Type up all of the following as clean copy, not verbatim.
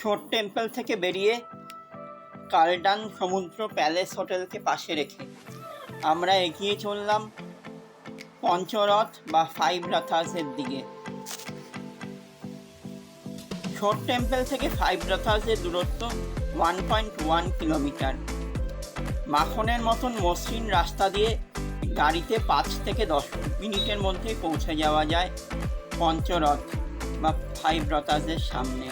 শোর টেম্পল থেকে বেরিয়ে কালডান সমুদ্র প্যালেস হোটেলকে পাশে রেখে আমরা এগিয়ে চললাম পঞ্চরথ বা 5 রাথাসের দিকে। শোর টেম্পল থেকে 5 রাথাসের দূরত্ব 1.1 কিলোমিটার। মাখনের মতন মসৃণ রাস্তা দিয়ে গাড়িতে 5 থেকে 10 মিনিটের মধ্যেই পৌঁছে যাওয়া যায় পঞ্চরথ বা 5 রাথাসের সামনে।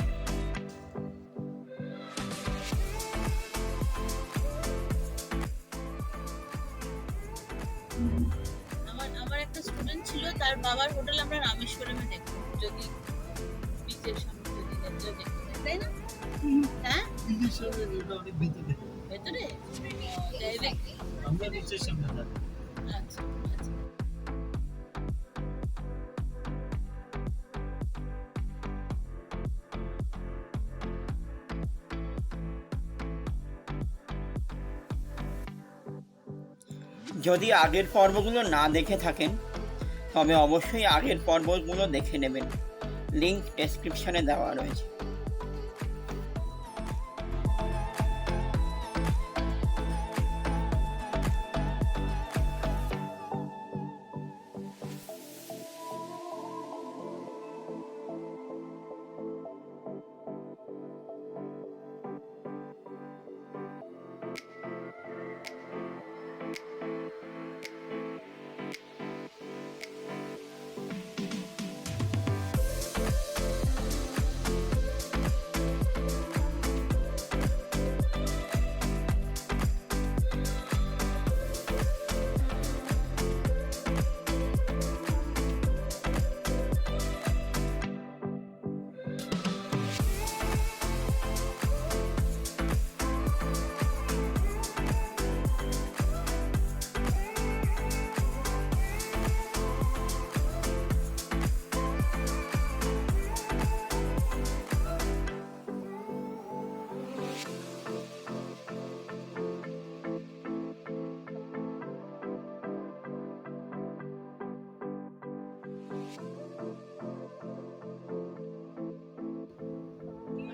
আমার একটা স্টুডেন্ট ছিল, তার বাবার হোটেল আমরা রামেশ্বরমে দেখব, যদি বিচের সামনে যদি দেখতে তাই না? হ্যাঁ, বিচের সামনে ওটা অনেক ভেতরে ভেতরে আমরা বিচের সামনে থাকি। আচ্ছা আচ্ছা। যদি আগের পর্বগুলো না দেখে থাকেন তবে অবশ্যই আগের পর্বগুলো দেখে নেবেন, লিংক ডেসক্রিপশনে দেওয়া রয়েছে।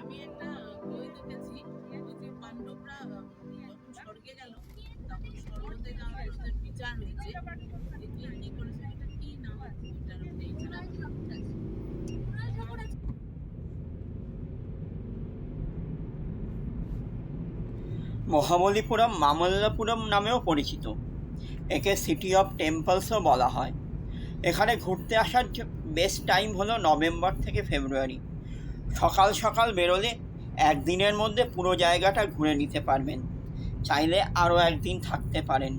আমি একটা বই দেখেছি, ওই যে পাণ্ডবরা যখন স্বর্গে গেল তখন স্বর্গতে যাওয়ার ওদের বিচার হয়েছে, কি করেছে, এটা কি নাম, ওটার এই মহাবলীপুরম মামল্লাপুরম নামেও পরিচিত। একে সিটি অফ টেম্পলসও বলা হয়। এখানে ঘুরতে আসার বেস্ট টাইম হলো নভেম্বর থেকে ফেব্রুয়ারি। সকাল সকাল বেরোলে একদিনের মধ্যে পুরো জায়গাটা ঘুরে নিতে পারবেন, চাইলে আরও একদিন থাকতে পারেন।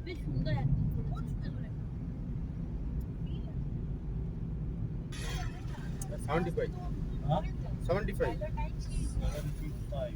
বেশ সুন্দর অ্যাক্টিং করেছে। 75 75 75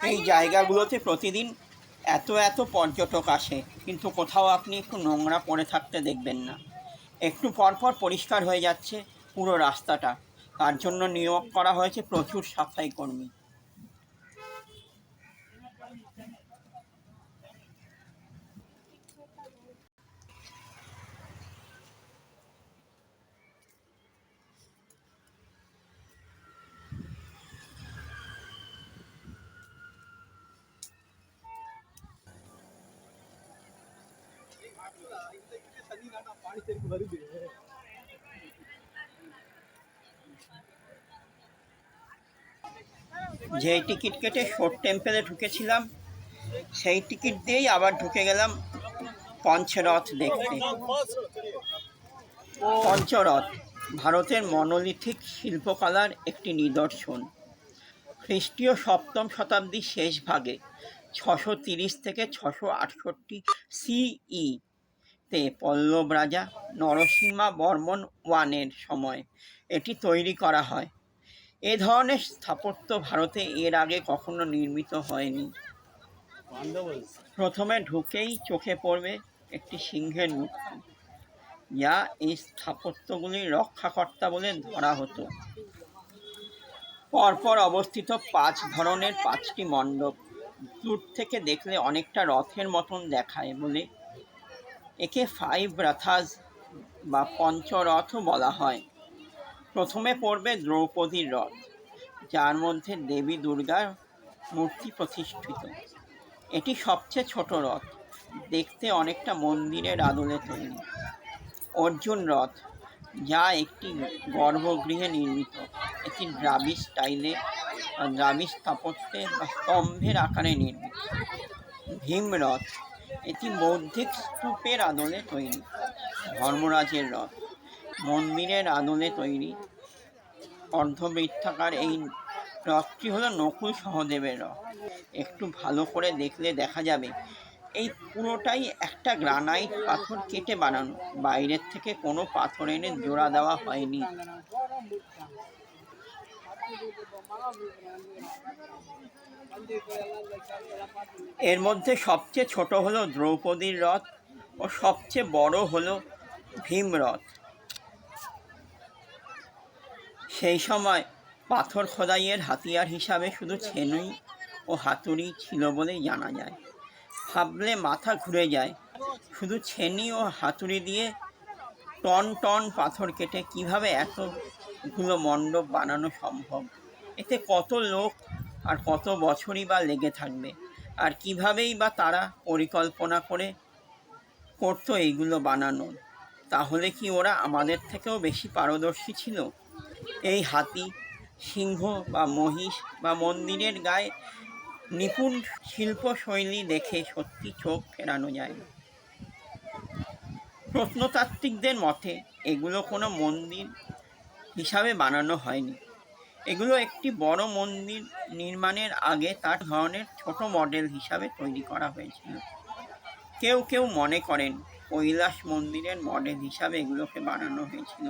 এই জায়গাগুলোতে প্রতিদিন এত পর্যটক আসে, কিন্তু কোথাও আপনি একটু নোংরা পড়ে থাকতে দেখবেন না। একটু পরপর পরিষ্কার হয়ে যাচ্ছে পুরো রাস্তাটা, তার জন্য নিয়োগ করা হয়েছে প্রচুর সাফাই কর্মী। যে টিকিট কেটে শোর টেম্পেলে ঢুকেছিলাম সেই টিকিট দিয়েই আবার ঢুকে গেলাম পঞ্চরথ দেখতে। পঞ্চরথ ভারতের মনোলিথিক শিল্পকলার একটি নিদর্শন। খ্রিস্টীয় সপ্তম শতাব্দীর শেষ ভাগে 630 থেকে 668 সিই তে পল্লব রাজা নরসিংহা বর্মন ওয়ানের সময় এটি তৈরি করা হয়। এ ধরনের স্থাপত্য ভারতে এর আগে কখনো নির্মিত হয়নি। প্রথমে ঢুকেই চোখে পড়বে একটি সিংহের মূর্তি, যা এই স্থাপত্যগুলির রক্ষাকর্তা বলে ধরা হতো। পরপর অবস্থিত 5 ধরনের 5টি মণ্ডপ দূর থেকে দেখলে অনেকটা রথের মতন দেখায় বলে একে 5 রাথাস বা পঞ্চরথও বলা হয়। প্রথমে পড়বে দ্রৌপদীর রথ, যার মধ্যে দেবী দুর্গার মূর্তি প্রতিষ্ঠিত। এটি সবচেয়ে ছোট রথ, দেখতে অনেকটা মন্দিরের আদলে তৈরি। অর্জুন রথ, যা একটি গর্ভগৃহে নির্মিত। এটি দ্রাবিড় স্টাইলে দ্রাবিড় স্থাপত্যে বা স্তম্ভের আকারে নির্মিত। ভীমরথ, এটি বৌদ্ধিক স্তূপের আদলে তৈরি। ধর্মরাজের রথ, মন্দিরের আদলে তৈরি অর্ধবৃত্তাকার এই রথটি হলো নকুল সহদেবের রথ। একটু ভালো করে দেখলে দেখা যাবে এই পুরোটাই একটা গ্রানাইট পাথর কেটে বানানো, বাইরের থেকে কোনো পাথর এনে জোড়া দেওয়া হয়নি। এর মধ্যে সবচেয়ে ছোট হলো দ্রৌপদীর রথ ও সবচেয়ে বড় হলো ভীমরথ। সেই সময় পাথর খোদাইয়ের হাতিয়ার হিসাবে শুধু ছেনুই ও হাতুড়ি ছিল বলেই জানা যায়। ভাবলে মাথা ঘুরে যায়, শুধু ছেনি ও হাতুড়ি দিয়ে টন টন পাথর কেটে কিভাবে এতগুলো মণ্ডপ বানানো সম্ভব? এতে কত লোক আর কত বছরই বা লেগে থাকবে, আর কিভাবেই বা তারা পরিকল্পনা করে করতো এইগুলো বানানো? তাহলে কি ওরা আমাদের থেকেও বেশি পারদর্শী ছিল? এই হাতি, সিংহ বা মহিষ বা মন্দিরের গায়ে নিপুণ শিল্পশৈলী দেখে সত্যি চোখ ফেরানো যায় না। প্রত্নতাত্ত্বিকদের মতে এগুলো কোনো মন্দির হিসাবে বানানো হয়নি। এগুলো একটি বড় মন্দির নির্মাণের আগে তার ধরনের ছোট মডেল হিসাবে তৈরি করা হয়েছিল। কেউ কেউ মনে করেন কৈলাস মন্দিরের মডেল হিসাবে এগুলোকে বানানো হয়েছিল।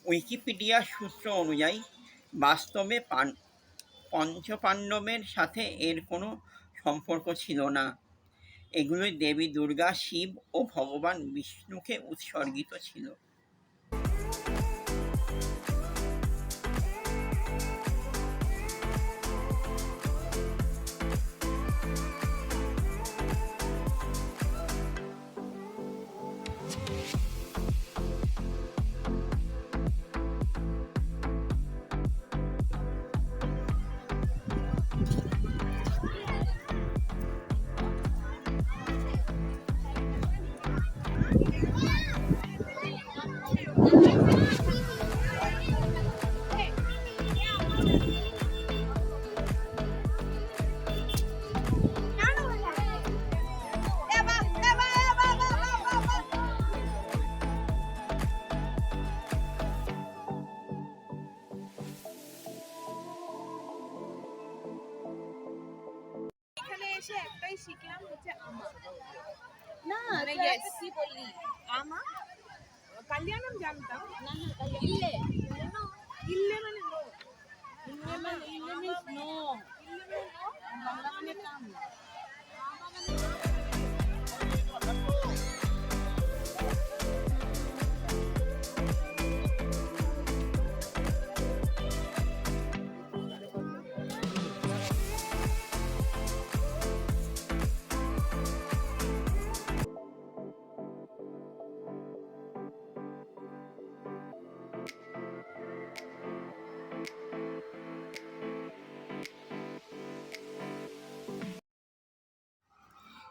উইকিপিডিয়ার সূত্র অনুযায়ী বাস্তবে পঞ্চপাণ্ডবের সাথে এর কোনো সম্পর্ক ছিল না। এগুলোই দেবী দুর্গা, শিব ও ভগবান বিষ্ণুকে উৎসর্গিত ছিল। এসে একটাই শিখলাম হচ্ছে আমা না কি বললি আমা কল্যাণম জানতাম না ইল্লে ইল্লে মানে নো ইল্লে means no বাংলা মানে কাম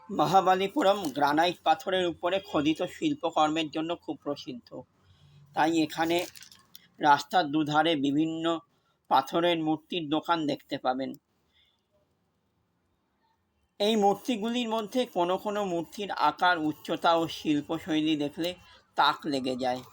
মহাবালিপুরম গ্রানাইট পাথরের উপরে খোদিত শিল্পকর্মের জন্য খুব প্রসিদ্ধ। তাই এখানে রাস্তার দুধারে বিভিন্ন পাথরের মূর্তির দোকান দেখতে পাবেন। এই মূর্তিগুলির মধ্যে কোনো কোনো মূর্তির আকার, উচ্চতা ও শিল্পশৈলী দেখলে তাক লেগে যায়।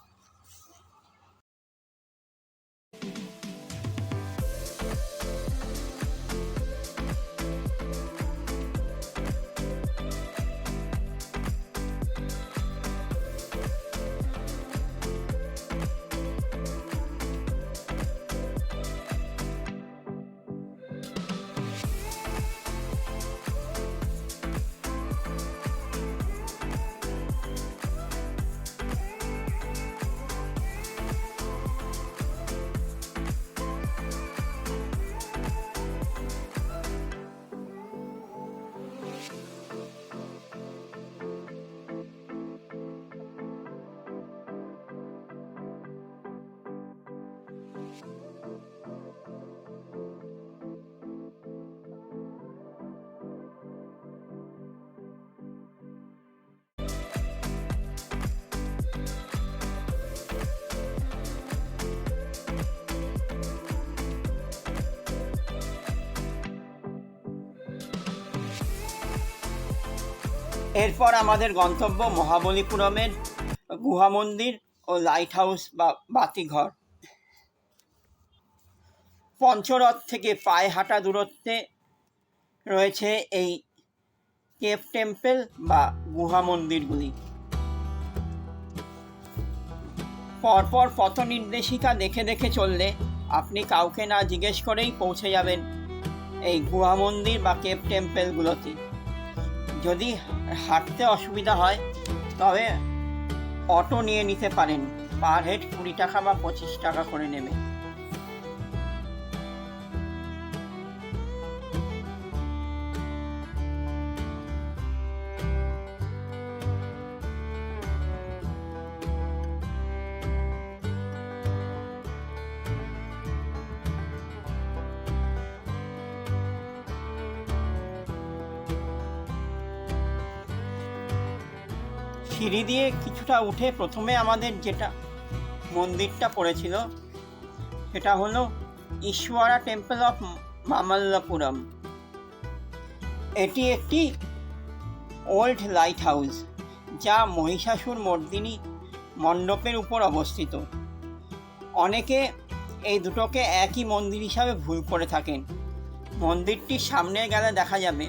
এরপর আমাদের গন্তব্য মহাবলীপুরমের গুহা মন্দির ও লাইট হাউস বা বাতিঘর। পঞ্চরথ থেকে পায়ে হাঁটা দূরত্বে রয়েছে এই কেভ টেম্পল বা গুহা মন্দিরগুলি। পরপর পথ নির্দেশিকা দেখে দেখে চললে আপনি কাউকে না জিজ্ঞেস করেই পৌঁছে যাবেন এই গুহা মন্দির বা কেভ টেম্পলগুলোতে। যদি হাঁটতে অসুবিধা হয় তবে অটো নিয়ে নিতে পারেন, পার হেড 20 টাকা বা 25 টাকা করে নেবে। সিঁড়ি দিয়ে কিছুটা উঠে প্রথমে আমাদের যেটা মন্দিরটা পড়েছিল সেটা হলো ঈশ্বরা টেম্পল অফ মামাল্লাপুরম। এটি একটি ওল্ড লাইট হাউস যা মহিষাসুর মর্দিনী মণ্ডপের উপর অবস্থিত। অনেকে এই দুটোকে একই মন্দির হিসাবে ভুল করে থাকেন। মন্দিরটির সামনে গেলে দেখা যাবে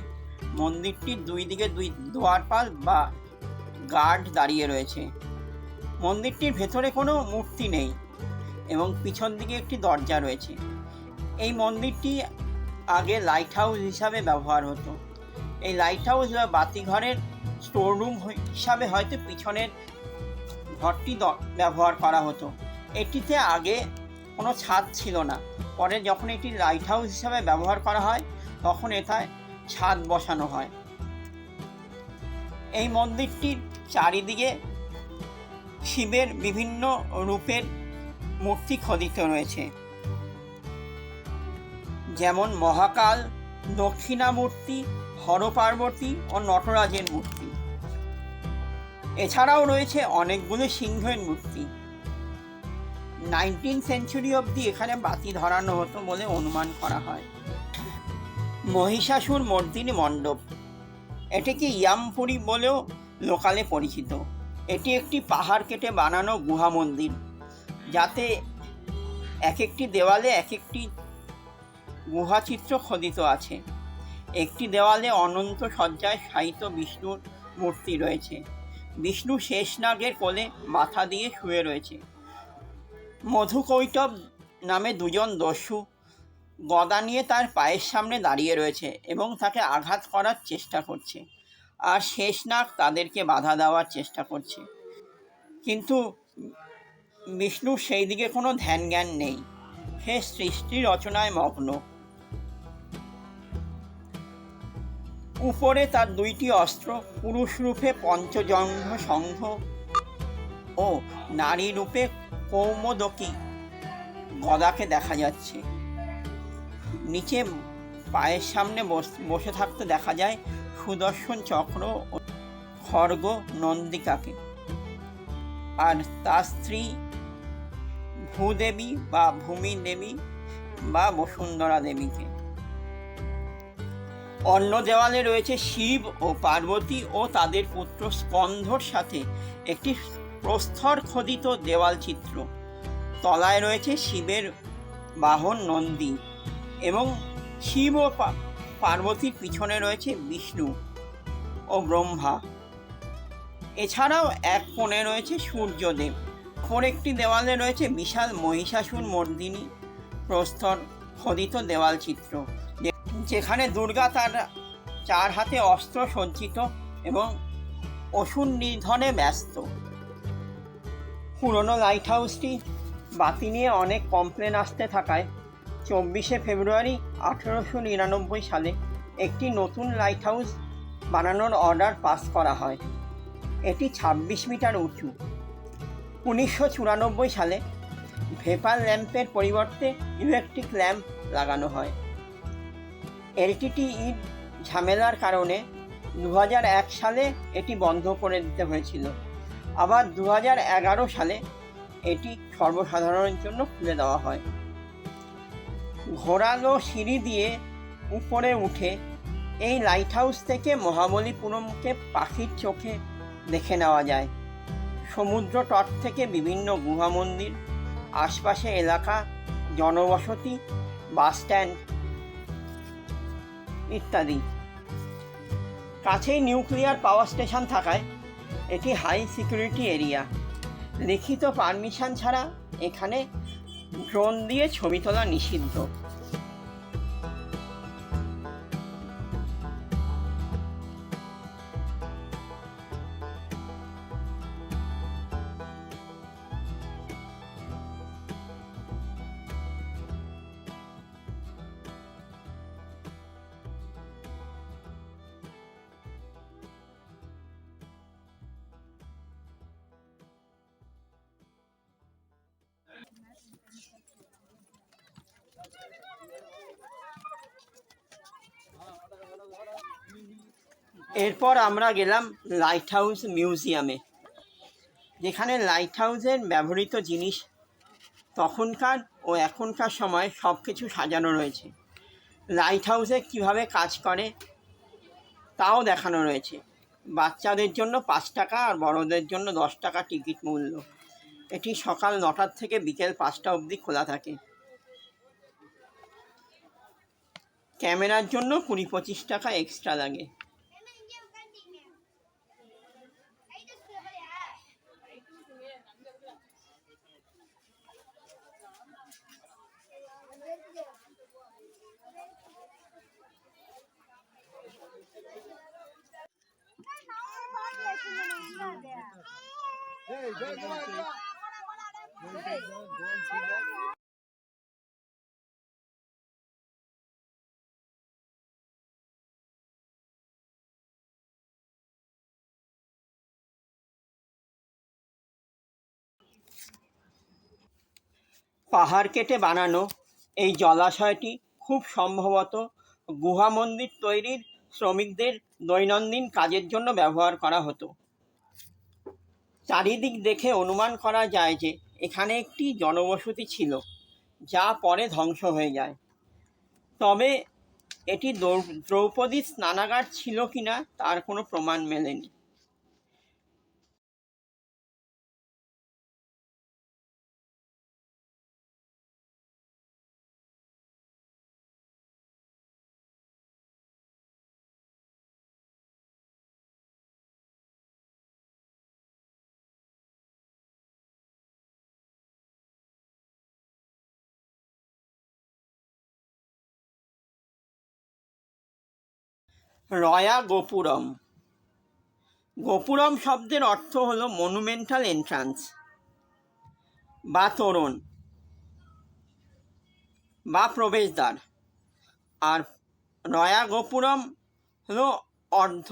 মন্দিরটির দুই দিকে 2 দ্বারপাল বা গার্ড দাঁড়িয়ে রয়েছে। মন্দিরটির ভেতরে কোনো মূর্তি নেই এবং পিছন দিকে একটি দরজা রয়েছে। এই মন্দিরটি আগে লাইট হাউস হিসাবে ব্যবহার হতো। এই লাইট হাউস বা বাতিঘরের স্টোর রুম হিসাবে হয়তো পিছনের ঘরটি ব্যবহার করা হতো। এটিতে আগে কোনো ছাদ ছিল না। পরে যখন এটি লাইট হাউস হিসাবে ব্যবহার করা হয় তখন এটায় ছাদ বসানো হয়। এই মন্দিরটির চারিদিকে শিবের বিভিন্ন রূপের মূর্তি খোদিত রয়েছে, যেমন মহাকাল, দক্ষিণামূর্তি, হরপার্বতী ও নটরাজের মূর্তি। এছাড়াও রয়েছে অনেকগুলো সিংহের মূর্তি। 19th সেঞ্চুরি অবধি এখানে বাতি ধরানো হতো বলে অনুমান করা হয়। মহিষাসুর মর্দিনী মণ্ডপ, এটিকে ইয়ামপুরি বলেও লোকালে পরিচিত। এটি একটি পাহাড় কেটে বানানো গুহা মন্দির, যাতে এক একটি দেওয়ালে এক একটি গুহা চিত্র খোদিত আছে। একটি দেওয়ালে অনন্ত সজ্জায় শায়িত বিষ্ণুর মূর্তি রয়েছে। বিষ্ণু শেষনাগের কোলে মাথা দিয়ে শুয়ে রয়েছে। মধুকৈটব নামে 2 জন দস্যু গদা নিয়ে তার পায়ের সামনে দাঁড়িয়ে রয়েছে এবং তাকে আঘাত করার চেষ্টা করছে, আর শেষনাগ তাদেরকে বাধা দেওয়ার চেষ্টা করছে। কিন্তু বিষ্ণুর সেই দিকে কোনো ধ্যান জ্ঞান নেই, সে সৃষ্টি রচনায় মগ্ন। উপরে তার 2টি অস্ত্র, পুরুষ রূপে পঞ্চজঙ্ঘ শঙ্খ ও নারী রূপে কৌমোদকী গদাকে দেখা যাচ্ছে। নিচে পায়ের সামনে বসে থাকতে দেখা যায় সুদর্শন চক্র ও খড়গ নন্দিকাকে, আর তার স্ত্রী ভূদেবী বা ভূমি দেবী বা বসুন্ধরা দেবীকে। অন্য দেওয়ালে রয়েছে শিব ও পার্বতী ও তাদের পুত্র স্কন্ধর সাথে একটি প্রস্তর খোদিত দেওয়াল চিত্র। তলায় রয়েছে শিবের বাহন নন্দী এবং শিব ও পার্বতীর পিছনে রয়েছে বিষ্ণু ও ব্রহ্মা। এছাড়াও এক কোণে রয়েছে সূর্যদেব। অপর একটি দেওয়ালে রয়েছে বিশাল মহিষাসুর মর্দিনী প্রস্তর খোদিত দেওয়াল চিত্র, যেখানে দুর্গা তার 4 হাতে অস্ত্র সজ্জিত এবং অসুর নিধনে ব্যস্ত। পুরনো লাইট হাউসটি বাতি নিয়ে অনেক কমপ্লেন আসতে থাকায় 24শে ফেব্রুয়ারি 1899 সালে একটি নতুন লাইট হাউস বানানোর অর্ডার পাস করা হয়। এটি 26 মিটার উঁচু। 1994 সালে ভেপার ল্যাম্পের পরিবর্তে ইলেকট্রিক ল্যাম্প লাগানো হয়। এলটিটিইর ঝামেলার কারণে 2001 সালে এটি বন্ধ করে দিতে হয়েছিল। আবার 2011 সালে এটি সর্বসাধারণের জন্য খুলে দেওয়া হয়। ঘোরালো সিঁড়ি দিয়ে উপরে উঠে এই লাইট হাউস থেকে মহাবলীপুরমকে পাখির চোখে দেখে নেওয়া যায়। সমুদ্র তট থেকে বিভিন্ন গুহা মন্দির, আশপাশে এলাকা, জনবসতি, বাস স্ট্যান্ড ইত্যাদি। কাছেই নিউক্লিয়ার পাওয়ার স্টেশন থাকায় এটি হাই সিকিউরিটি এরিয়া। লিখিত পারমিশন ছাড়া এখানে ড্রোন দিয়ে ছবি তোলা নিষিদ্ধ। এরপর আমরা গেলাম লাইট হাউস মিউজিয়ামে, যেখানে লাইট হাউসের ব্যবহৃত জিনিস তখনকার ও এখনকার সময় সব কিছু সাজানো রয়েছে। লাইট হাউসে কীভাবে কাজ করে তাও দেখানো রয়েছে। বাচ্চাদের জন্য 5 টাকা আর বড়দের জন্য 10 টাকা টিকিট মূল্য। এটি সকাল 9টা থেকে বিকেল 5টা অবধি খোলা থাকে। ক্যামেরার জন্য 20-25 টাকা এক্সট্রা লাগে। পাহাড় কেটে বানানো এই জলাশয়টি খুব সম্ভবত গুহা মন্দির তৈরির শ্রমিকদের দৈনন্দিন কাজের জন্য ব্যবহার করা হতো। চারিদিক দেখে অনুমান করা যায় যে এখানে একটি জনবসতি ছিল, যা পরে ধ্বংস হয়ে যায়। তবে এটি দ্রৌপদীর স্নানাগার ছিল কিনা তার কোনো প্রমাণ মেলেনি। রয়া গোপুরম। গোপুরম শব্দের অর্থ হল মনুমেন্টাল এন্ট্রান্স বা তোরণ বা প্রবেশদ্বার, আর রয়া গোপুরম হল অর্ধ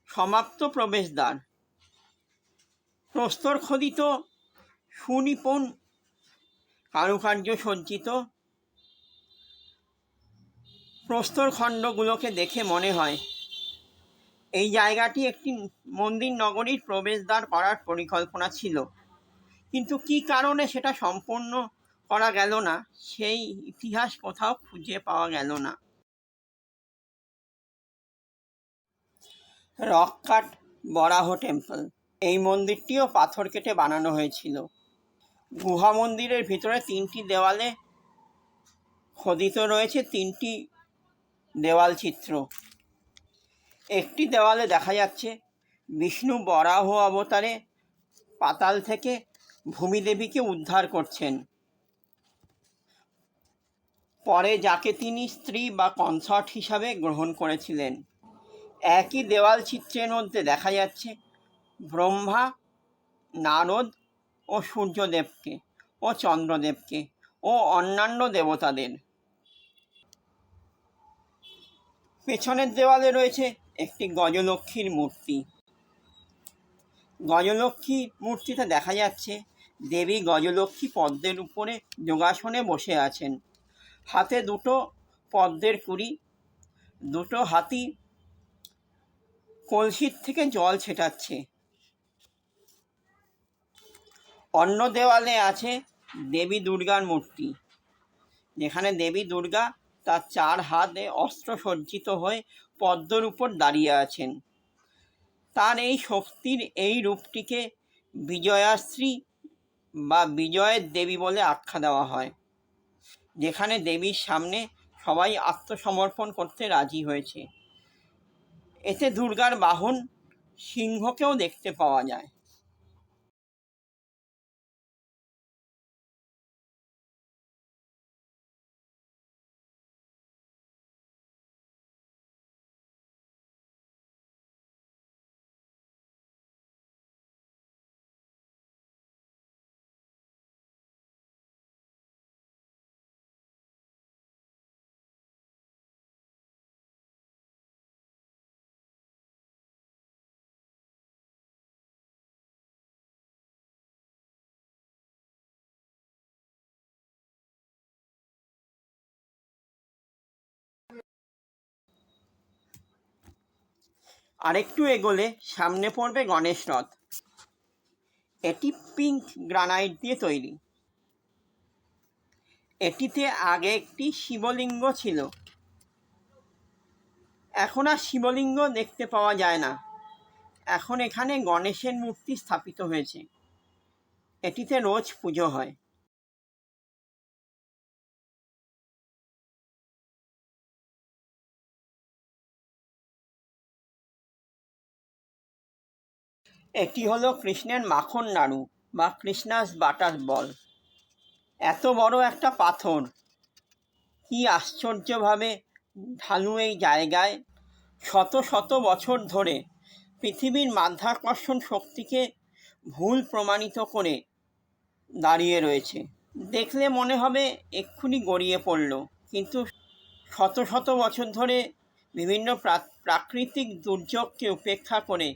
সমাপ্ত প্রবেশদ্বার। প্রস্তর খোদিত সুনিপুণ কারুকার্য সজ্জিত প্রস্তর খণ্ডগুলোকে দেখে মনে হয় এই জায়গাটি একটি মন্দির নগরীর প্রবেশদ্বার করার পরিকল্পনা ছিল, কিন্তু কী কারণে সেটা সম্পন্ন করা গেল না সেই ইতিহাস কোথাও খুঁজে পাওয়া গেল না। রক কাট বরাহ টেম্পল, এই মন্দিরটিও পাথর কেটে বানানো হয়েছিল। গুহা মন্দিরের ভিতরে 3টি দেওয়ালে খোদিত রয়েছে 3টি দেওয়াল চিত্র। একটি দেওয়ালে দেখা যাচ্ছে বিষ্ণু বরাহ অবতারে পাতাল থেকে ভূমিদেবীকে উদ্ধার করছেন, পরে যাকে তিনি স্ত্রী বা কনসর্ট হিসাবে গ্রহণ করেছিলেন। একই দেওয়াল চিত্রের মধ্যে দেখা যাচ্ছে ব্রহ্মা, নারদ ও সূর্যদেবকে ও চন্দ্রদেবকে ও অন্যান্য দেবতাদের। পেছনের দেওয়ালে রয়েছে একটি গজলক্ষ্মীর মূর্তি। গজলক্ষ্মীর মূর্তিতে দেখা যাচ্ছে দেবী গজলক্ষ্মী পদ্মের উপরে যোগাসনে বসে আছেন, হাতে 2টো পদ্মের কুড়ি, 2টো হাতি কলসির থেকে জল ছেটাচ্ছে। অন্য দেওয়ালে আছে দেবী দুর্গার মূর্তি, যেখানে দেবী দুর্গা তার 4 হাতে অস্ত্র সজ্জিত হয়ে পদ্মের উপর দাঁড়িয়ে আছেন। তার এই শক্তির এই রূপটিকে বিজয়াশ্রী বা বিজয়ের দেবী বলে আখ্যা দেওয়া হয়, যেখানে দেবীর সামনে সবাই আত্মসমর্পণ করতে রাজি হয়েছে। এতে দুর্গার বাহন সিংহকেও দেখতে পাওয়া যায়। আরেকটু এগোলে সামনে পড়বে গণেশ রথ। এটি পিঙ্ক গ্রানাইট দিয়ে তৈরি। এটিতে আগে একটি শিবলিঙ্গ ছিল, এখন আর শিবলিঙ্গ দেখতে পাওয়া যায় না। এখন এখানে গণেশের মূর্তি স্থাপিত হয়েছে। এটিতে রোজ পুজো হয়। এটি হলো কৃষ্ণের মাখন নাড়ু বা কৃষ্ণাস বাটার বল। এত বড় একটা পাথর কি আশ্চর্যভাবে ঢালু এই জায়গায় শত শত বছর ধরে পৃথিবীর মাধ্যাকর্ষণ শক্তিকে ভুল প্রমাণিত করে দাঁড়িয়ে রয়েছে। দেখলে মনে হবে এক্ষুনি গড়িয়ে পড়ল, কিন্তু শত শত বছর ধরে বিভিন্ন প্রাকৃতিক দুর্যোগকে উপেক্ষা করে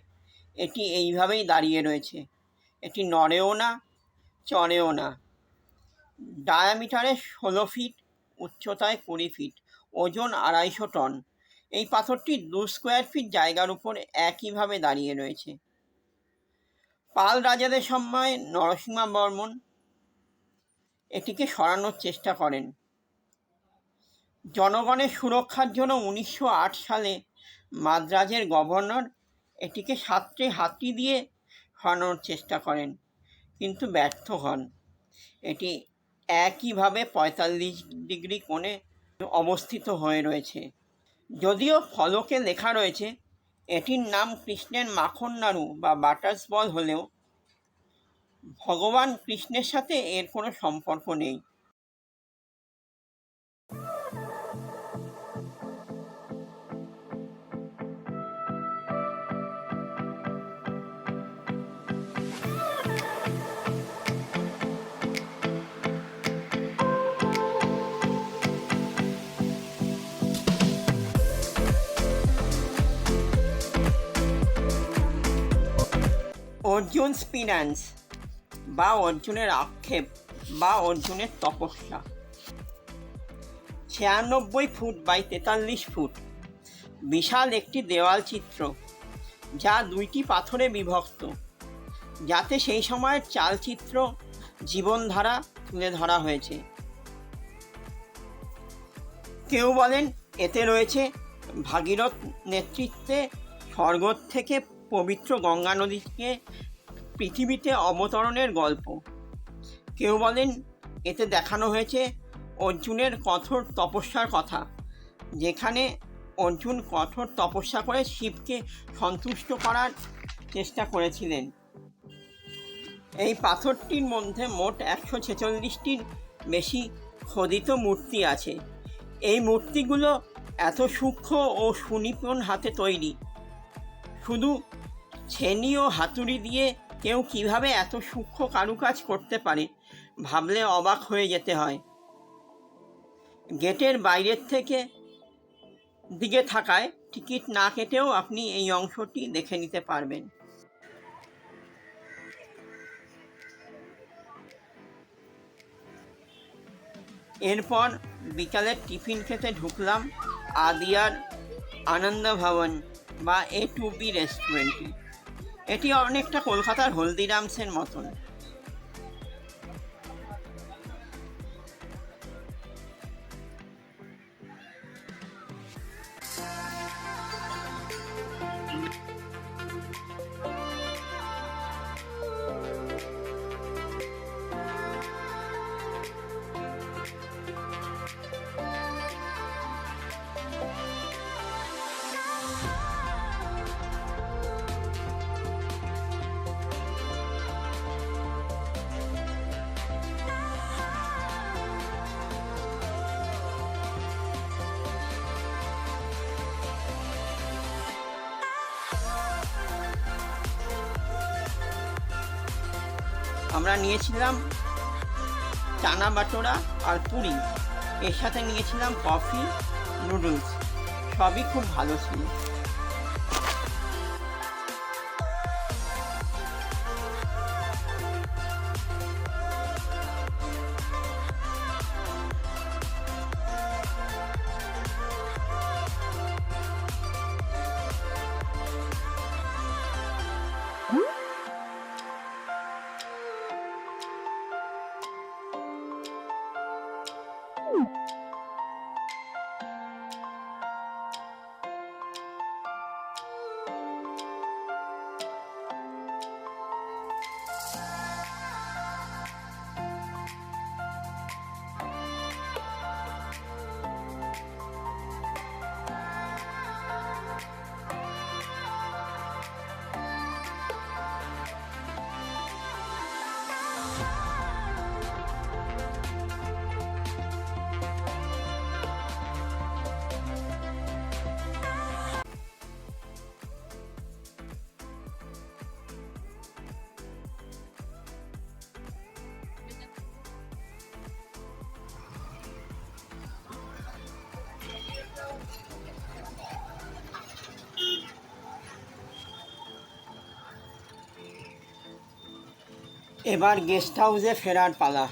এটি এইভাবেই দাঁড়িয়ে রয়েছে। এটি নড়েও না, চড়েও না। ডায়ামিটারে 16 ফিট, উচ্চতায় 20 ফিট, ওজন 250 টন। এই পাথরটি 2 স্কোয়ার ফিট জায়গার উপর একইভাবে দাঁড়িয়ে রয়েছে। পাল রাজাদের সময় নরসিংহ বর্মন এটিকে সরানোর চেষ্টা করেন। জনগণের সুরক্ষার জন্য 1908 সালে মাদ্রাজের গভর্নর এটিকে 7টে হাতি দিয়ে সরানোর চেষ্টা করেন, কিন্তু ব্যর্থ হন। এটি একইভাবে 45 ডিগ্রি কোণে অবস্থিত হয়ে রয়েছে। যদিও ফলকে লেখা রয়েছে এটির নাম কৃষ্ণের মাখন নাড়ু বা বাটার্স বল হলেও ভগবান কৃষ্ণের সাথে এর কোনো সম্পর্ক নেই। অর্জুনস পিনান্স বা অর্জুনের আক্ষেপ বা অর্জুনের তপস্যা। 96 ফুট বাই 43 ফুট বিশাল একটি দেওয়াল চিত্র যা 2টি পাথরে বিভক্ত, যাতে সেই সময়ের চালচিত্র জীবনধারা তুলে ধরা হয়েছে। কেউ বলেন এতে রয়েছে ভাগীরথ নেতৃত্বে স্বর্গ থেকে পবিত্র গঙ্গা নদীকে পৃথিবীতে অবতরণের গল্প। কেউ বলেন এতে দেখানো হয়েছে অর্জুনের কঠোর তপস্যার কথা, যেখানে অর্জুন কঠোর তপস্যা করে শিবকে সন্তুষ্ট করার চেষ্টা করেছিলেন। এই পাথরটির মধ্যে মোট 146টির বেশি খোদিত মূর্তি আছে। এই মূর্তিগুলো এত সূক্ষ্ম ও সুনিপুণ হাতে তৈরি, শুধু ছেনি ও হাতুড়ি দিয়ে কেউ কিভাবে এত সূক্ষ্ম কারুকাজ করতে পারে ভাবলে অবাক হয়ে যেতে হয়। গেটের বাইরের দিকে থাকায় টিকিট না কেটেও আপনি এই অংশটি দেখে নিতে পারবেন। এরপর বিকালের টিফিন খেতে ঢুকলাম আদিয়ার আনন্দ ভবন বা A2B রেস্টুরেন্টে। এটি অনেকটা কলকাতার হলদিরামসের মতন। আমরা নিয়েছিলাম চানা বাটোরা আর পুরি, এর সাথে নিয়েছিলাম কফি, নুডলস, সবই খুব ভালো ছিল। এবার গেস্ট হাউসে ফেরার পালা।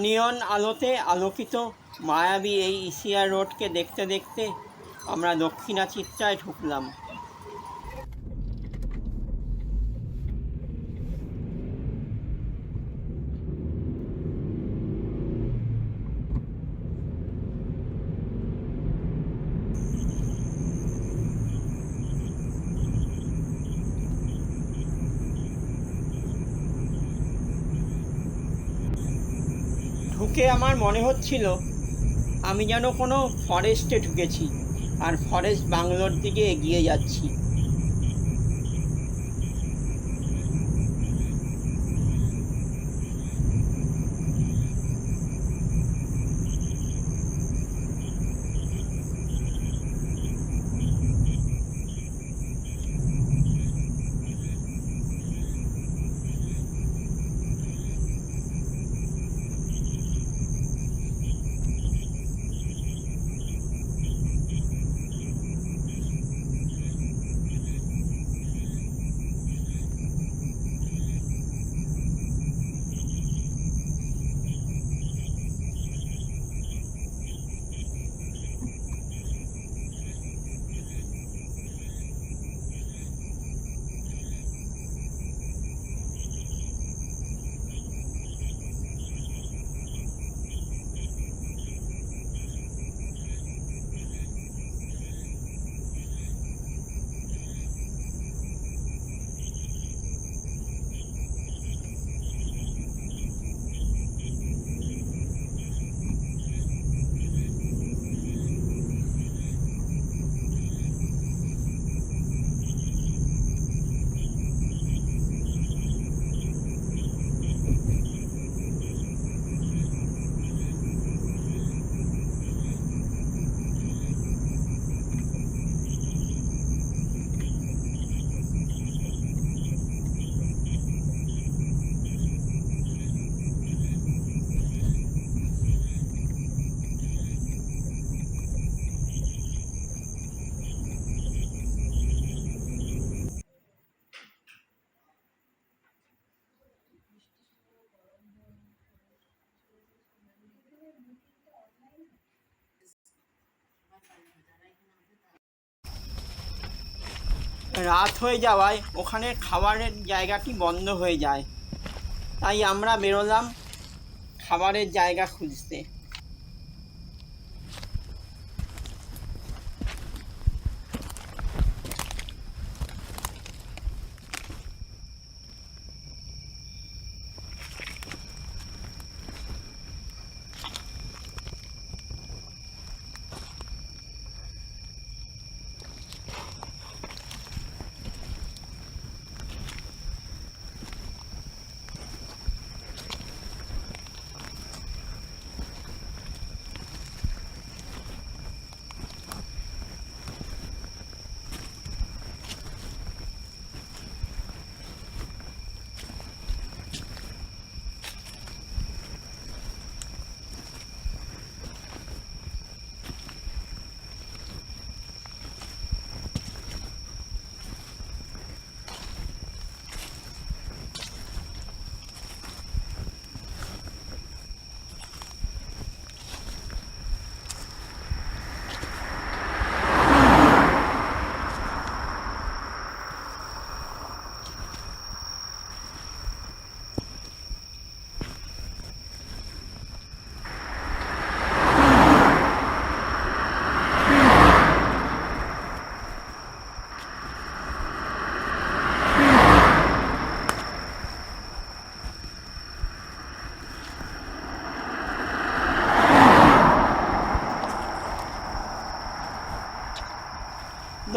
নিয়ন আলোতে আলোকিত মায়াবী এই ইসিআর রোডকে দেখতে দেখতে আমরা দক্ষিণাচিত্রায় ঢুকলাম। ঢুকে আমার মনে হচ্ছিল আমি যেন কোনো ফরেস্টে ঢুকেছি আর ফরেস্ট বাংলোর দিকে এগিয়ে যাচ্ছি। রাত হয়ে যাওয়ায় ওখানে খাবারের জায়গাটি বন্ধ হয়ে যায়, তাই আমরা বেরোলাম খাবারের জায়গা খুঁজতে।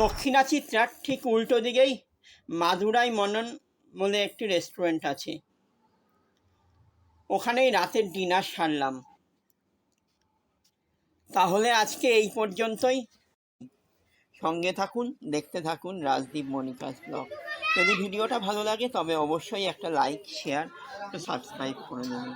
দক্ষিণাচিত্রার ঠিক উল্টো দিকেই মাদুরাই মনন বলে একটি রেস্টুরেন্ট আছে, ওখানেই রাতের ডিনার সারলাম। তাহলে আজকে এই পর্যন্তই। সঙ্গে থাকুন, দেখতে থাকুন রাজদীপ মনিকাস ব্লগ। যদি ভিডিওটা ভালো লাগে তবে অবশ্যই একটা লাইক, শেয়ার, সাবস্ক্রাইব করে দেবেন।